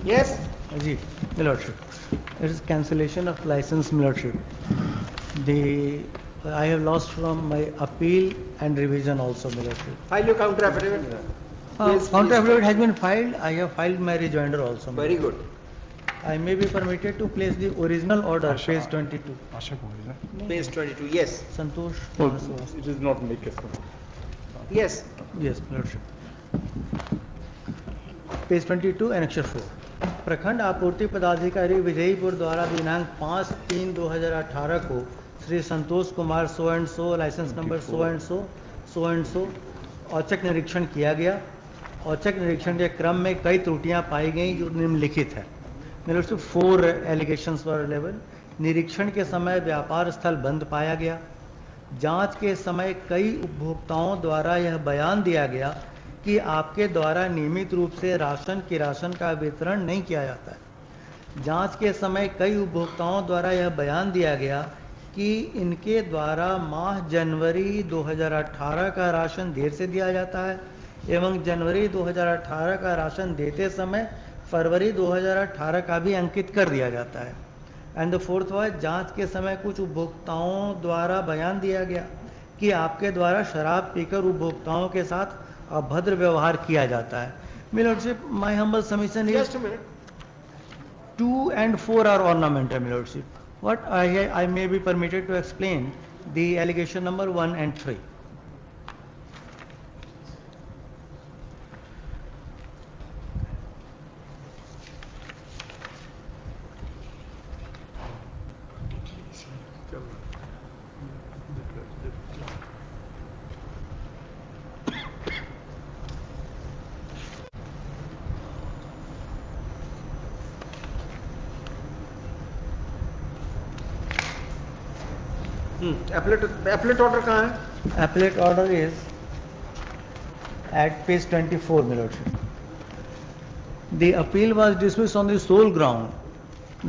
Yes. Ji, Milordship. It is cancellation of license, Milordship. The I have lost from my appeal and revision also, Milordship. File your counter affidavit. Yes, Counter please. affidavit has been filed. I have filed my rejoinder also. Very Milordship. good. I may be permitted to place the original order, page 22. Page 22. Yes. Santosh. It is not make it. Yes. Yes, Lordship. Page 22 annexure 4 प्रखंड आपूर्ति पदाधिकारी विजयपुर द्वारा दिनांक 5/3/2018 को Shri Santosh Kumar so and so license number so and so औचक निरीक्षण किया गया। औचक निरीक्षण के क्रम में कई त्रुटियां पाई गई जो निम्नलिखित है। मेरे से 4 एलिगेशंस वर अवेलेबल। निरीक्षण के समय व्यापार स्थल बंद पाया गया। जांच के समय कई उपभोक्ताओं द्वारा यह बयान दिया गया कि आपके द्वारा नियमित रूप से राशन किरासन का वितरण नहीं किया जाता है। जांच के समय कई उपभोक्ताओं द्वारा यह बयान दिया गया कि इनके द्वारा माह जनवरी 2018 का राशन देर से दिया जाता है एवं जनवरी 2018 का राशन देते समय फरवरी 2018 का भी अंकित कर दिया जाता है। एंड द फोर्थ वाज जांच के समय कुछ उपभोक्ताओं द्वारा बयान दिया गया कि आपके द्वारा शराब पीकर उपभोक्ताओं के साथ अभद्र व्यवहार किया जाता है। My lordship, my humble submission is Just a minute. 2 and 4 are ornamental, Milordship. What I may be permitted to explain the allegation number 1 and 3. Appellate order कहाँ है? Appellate order is at page 24, Milordship. The appeal was dismissed on the sole ground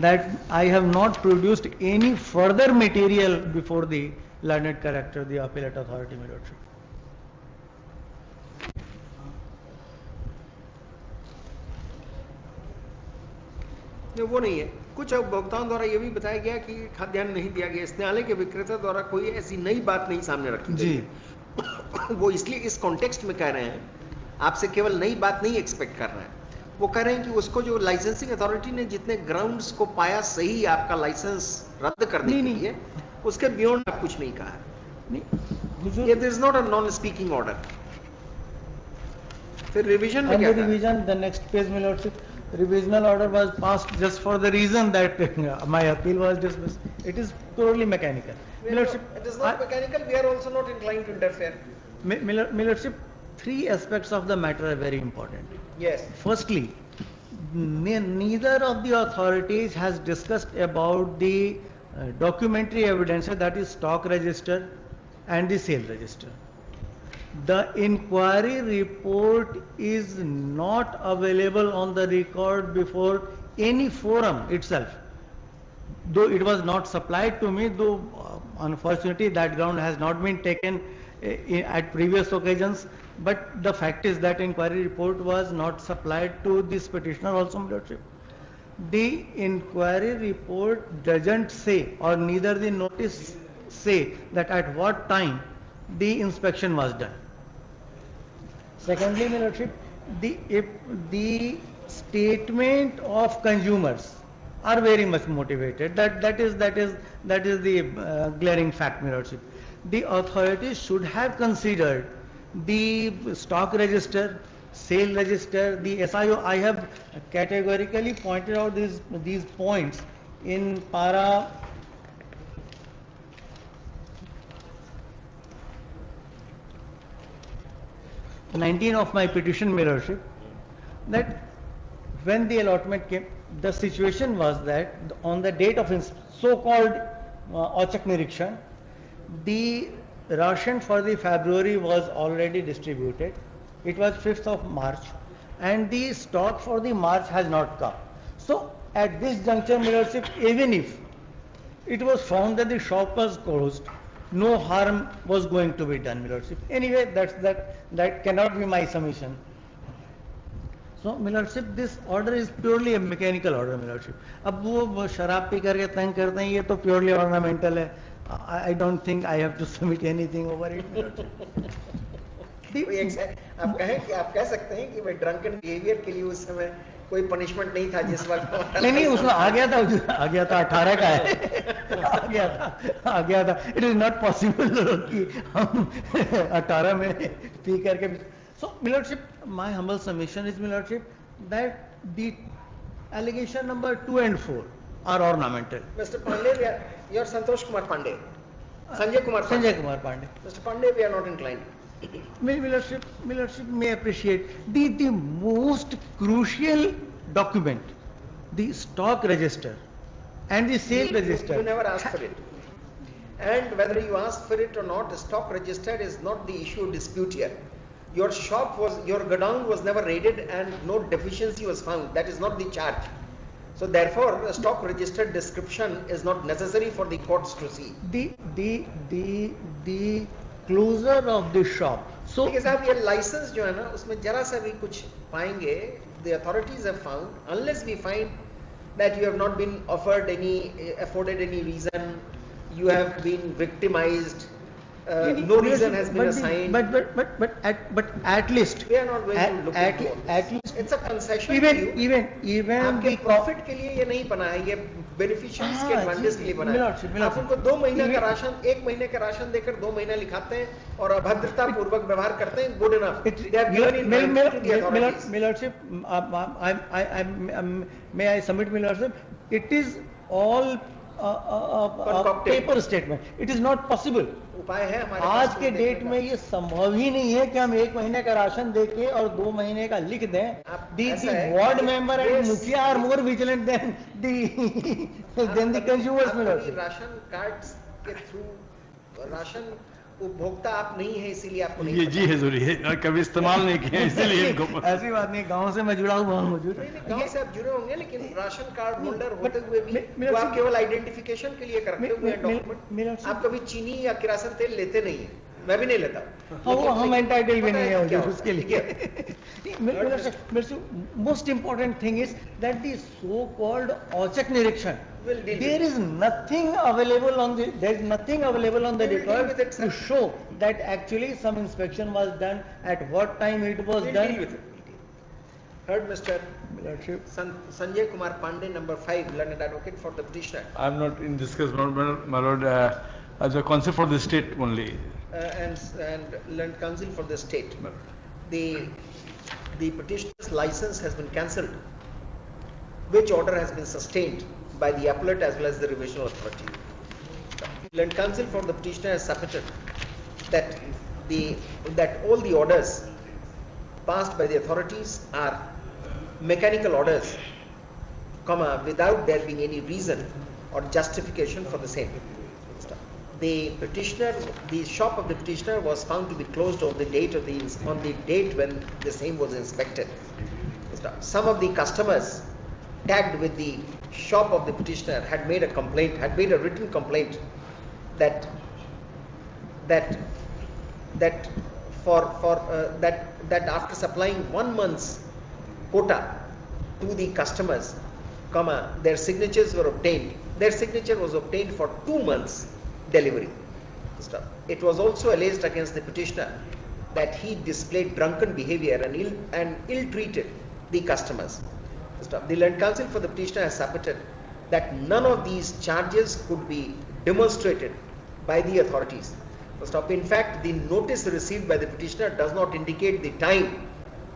that I have not produced any further material before the learned character, the appellate authority, Milordship. वो नहीं है। कुछ उपभोक्ताओं द्वारा यह भी बताया गया कि खाद्यान्न नहीं दिया गया। इस न्यायालय के विक्रेता द्वारा कोई ऐसी नई बात नहीं सामने रखी गई। वो इसलिए इस कॉन्टेक्स्ट में कह रहे हैं, आपसे केवल नई बात नहीं एक्सपेक्ट कर रहे हैं। वो कह रहे हैं कि उसको जो लाइसेंसिंग अथॉरिटी ने जितने ग्राउंड्स को पाया सही आपका लाइसेंस रद्द करने के लिए, उसके बियॉन्ड आप कुछ नहीं कहा है। It is not a non-speaking order. फिर रिवीजन में क्या कहा? Revision, the next page, my lordship. Revisional order was passed just for the reason that my appeal was dismissed. It is purely mechanical. Milordship, It is not mechanical. We are also not inclined to interfere. Milordship, 3 aspects of the matter are very important. Yes. Firstly, neither of the authorities has discussed about the documentary evidence, that is stock register and the sale register. The inquiry report is not available on the record before any forum itself. Though it was not supplied to me, though unfortunately that ground has not been taken at previous occasions, but the fact is that inquiry report was not supplied to this petitioner also, my lordship. The inquiry report doesn't say, or neither the notice say, that at what time the inspection was done. Secondly, my lordship, the statement of consumers are very much motivated. That is the glaring fact, my lordship. The authorities should have considered the stock register, sale register, the SIO. I have categorically pointed out these points in para 19 of my petition, my lordship, that when the allotment came, the situation was that on the date of so-called Auchak Nirikshan, the ration for the February was already distributed. It was 5th of March and the stock for the March has not come. So at this juncture, my lordship, even if it was found that the shop was closed, no harm was going to be done, my lordship. Anyway, that cannot be my submission. So, Millership, this order is purely a mechanical order, Millership. अब वो शराब P करके तंग करते हैं, ये तो purely ornamental है. I don't think I have to submit anything over it, Millership. आप कहें कि आप कह सकते हैं कि भाई ड्रंकन बिहेवियर के लिए उस समय कोई पनिशमेंट नहीं था जिस वक्त नहीं उसमें आ गया था 18 का है. आ गया था. It is not possible कि हम 18 में पी करके. So, Millership, my humble submission is, Millership, that the allegation number 2 and 4 are ornamental. Mr. Pandey, you are Santosh Kumar Pandey. Sanjay Kumar Pandey. Mr. Pandey, we are not inclined. Millership may appreciate the most crucial document, the stock register and the sale register. You never asked for it. And whether you asked for it or not, the stock register is not the issue of dispute here. Your godown was never raided and no deficiency was found. That is not the charge. So therefore, a stock register description is not necessary for the courts to see. The closure of the shop. So, because साहब ये license जो है ना उसमें जरा सा भी कुछ पाएंगे, the authorities have found, unless we find that you have not been afforded any reason, you have been victimized, no reason has been assigned. But at least we are not going to look at least it's a concession. Even आपके profit के लिए ये नहीं बना है, ये beneficiaries के advantage के लिए बना है. आप उनको 2 महीने का राशन, 1 महीने का राशन देकर 2 महीने लिखाते हैं और अभद्रता पूर्वक व्यवहार करते हैं. Good enough. They have given in mind to the authorities. Millership, may I submit, Millership? It is all paper statement. It is not possible. उपाय है हमारे आज के डेट में ये संभव ही नहीं है कि हम 1 महीने का राशन देके और 2 महीने का लिख दें. The ward member and मुखिया are more vigilant than the consumers. Ration cards के थ्रू राशन उपभोक्ता आप नहीं है, इसीलिए आपको नहीं ये जी है जरूरी है, कभी इस्तेमाल नहीं किया इसीलिए इनको ऐसी बात नहीं. गांव से मैं जुड़ा हुआ हूँ मौजूद. गांव से आप जुड़े होंगे लेकिन राशन कार्ड होल्डर होते हुए भी वो आप केवल आइडेंटिफिकेशन के लिए करते हुए डॉक्यूमेंट. आप कभी चीनी या किरासन तेल लेते नहीं है, मैं भी नहीं लेता. हम एंटाइटल भी नहीं है उसके लिए. Most important thing is that the so-called औचक निरीक्षण, there is nothing available on the record to show that actually some inspection was done, at what time it was done. Heard Mr. Sanjay Kumar Pandey, number 5, learned advocate for the petitioner. I am not in discuss, my lord, as a counsel for the state only. And learned counsel for the state. The petitioner's license has been cancelled, which order has been sustained by the appellate as well as the revisional authority. Learned counsel for the petitioner has submitted that all the orders passed by the authorities are mechanical orders, without there being any reason or justification for the same. The shop of the petitioner was found to be closed on the date when the same was inspected. Some of the customers tagged with the shop of the petitioner had made a written complaint that after supplying 1 month's quota to the customers, their signatures were obtained. Their signature was obtained for 2 months delivery. It was also alleged against the petitioner that he displayed drunken behavior and ill-treated the customers. The learned counsel for the petitioner has submitted that none of these charges could be demonstrated by the authorities. In fact, the notice received by the petitioner does not indicate the time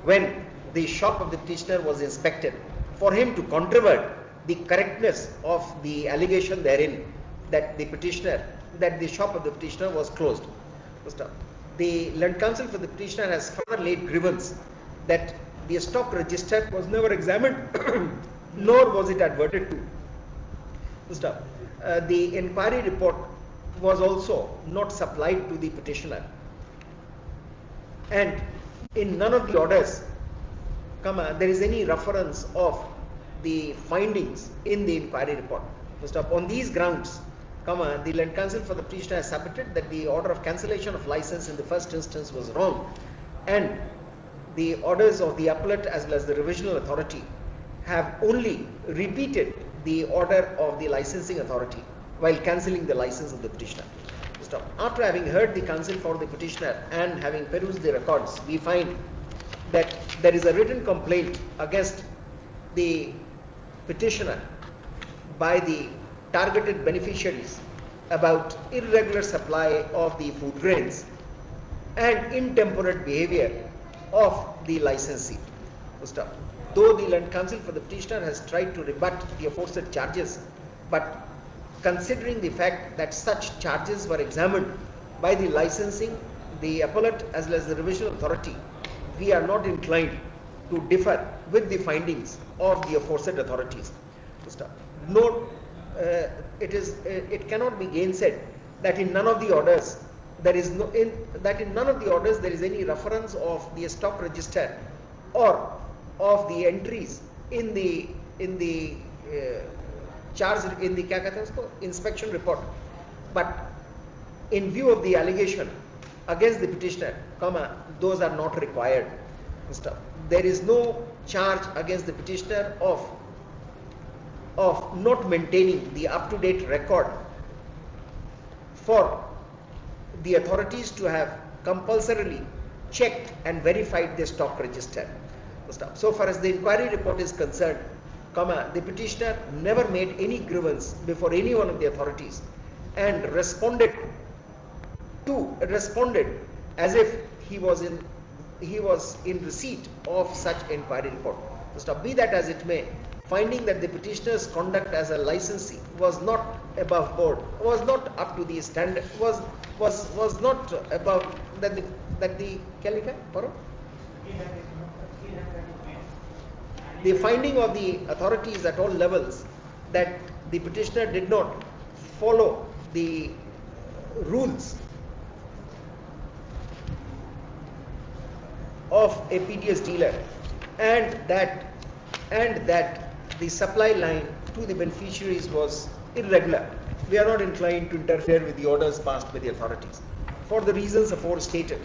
when the shop of the petitioner was inspected for him to controvert the correctness of the allegation therein that the shop of the petitioner was closed. The learned counsel for the petitioner has further laid grievance that the stock register was never examined nor was it adverted to. The inquiry report was also not supplied to the petitioner, and in none of the orders there is any reference of the findings in the inquiry report. On these grounds, the learned counsel for the petitioner has submitted that the order of cancellation of license in the first instance was wrong, and the orders of the appellate as well as the revisional authority have only repeated the order of the licensing authority while cancelling the license of the petitioner. Stop. After having heard the counsel for the petitioner and having perused the records, we find that there is a written complaint against the petitioner by the targeted beneficiaries about irregular supply of the food grains and intemperate behavior of the licensee. Stop. Though the land counsel for the petitioner has tried to rebut the aforesaid charges, but considering the fact that such charges were examined by the licensing, the appellate as well as the revisional authority, we are not inclined to differ with the findings of the aforesaid authorities. Note, it cannot be gainsaid that in none of the orders there is there is any reference of the stock register or of the entries in the charge in the क्या कहते हैं उसको inspection report. But in view of the allegation against the petitioner, those are not required. There is no charge against the petitioner of not maintaining the up-to-date record for the authorities to have compulsorily checked and verified the stock register. So far as the inquiry report is concerned, the petitioner never made any grievance before any one of the authorities and responded as if he was in receipt of such inquiry report. Be that as it may, finding that the petitioner's conduct as a licensee was not above board, was not up to the standard, was not above that the क्या लिखा है पढ़ो? The finding of the authorities at all levels that the petitioner did not follow the rules of a PDS dealer and that the supply line to the beneficiaries was irregular, we are not inclined to interfere with the orders passed by the authorities. For the reasons aforestated,